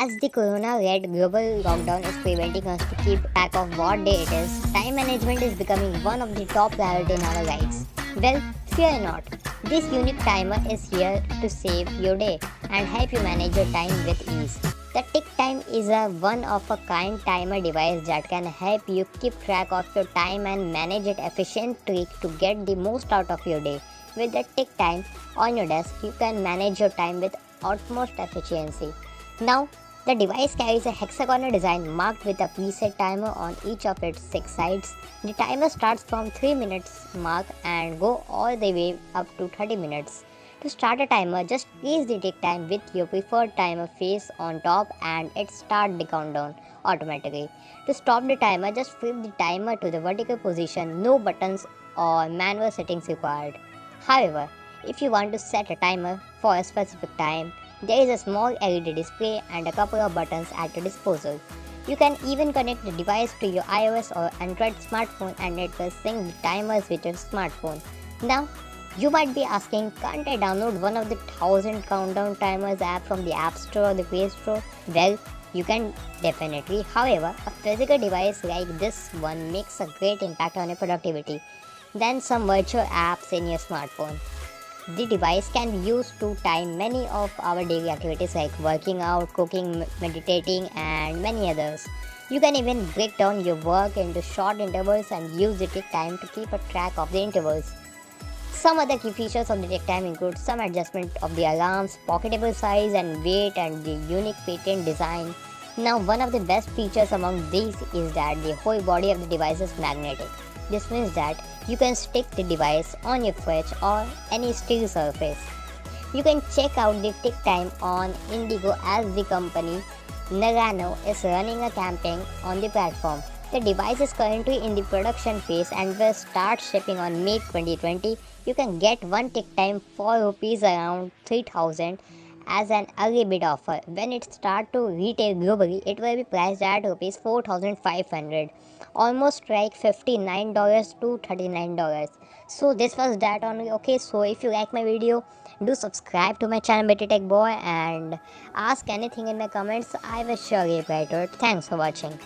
As the corona-led global lockdown is preventing us to keep track of what day it is, time management is becoming one of the top priorities in our lives. Well, fear not. This unique timer is here to save your day and help you manage your time with ease. The TickTime is a one-of-a-kind timer device that can help you keep track of your time and manage it efficiently to get the most out of your day. With the TickTime on your desk, you can manage your time with utmost efficiency. Now, the device carries a hexagonal design marked with a preset timer on each of its 6 sides. The timer starts from 3 minutes mark and go all the way up to 30 minutes. To start a timer, just place the tick time with your preferred timer face on top and it starts the countdown automatically. To stop the timer, just flip the timer to the vertical position, no buttons or manual settings required. However, if you want to set a timer for a specific time, there is a small LED display and a couple of buttons at your disposal. You can even connect the device to your iOS or Android smartphone and it will sync the timers with your smartphone. Now, you might be asking, can't I download one of the 1000 countdown timers app from the App Store or the Play Store? Well, you can definitely. However, a physical device like this one makes a great impact on your productivity than some virtual apps in your smartphone. The device can be used to time many of our daily activities like working out, cooking, meditating, and many others. You can even break down your work into short intervals and use the tick time to keep a track of the intervals. Some other key features of the tick time include some adjustment of the alarms, pocketable size and weight, and the unique patent design. Now, one of the best features among these is that the whole body of the device is magnetic. This means that you can stick the device on your fridge or any steel surface. You can check out the tick time on Indigo as the company Nagano is running a campaign on the platform. The device is currently in the production phase and will start shipping on May 2020. You can get one tick time for rupees around 3000 as an early bid offer. When it starts to retail globally, it will be priced at rupees 4500, almost like $59 to $39. So this was that only. Okay, so if you like my video, do subscribe to my channel Betty Tech Boy and ask anything in my comments. I will surely reply to it. Thanks for watching.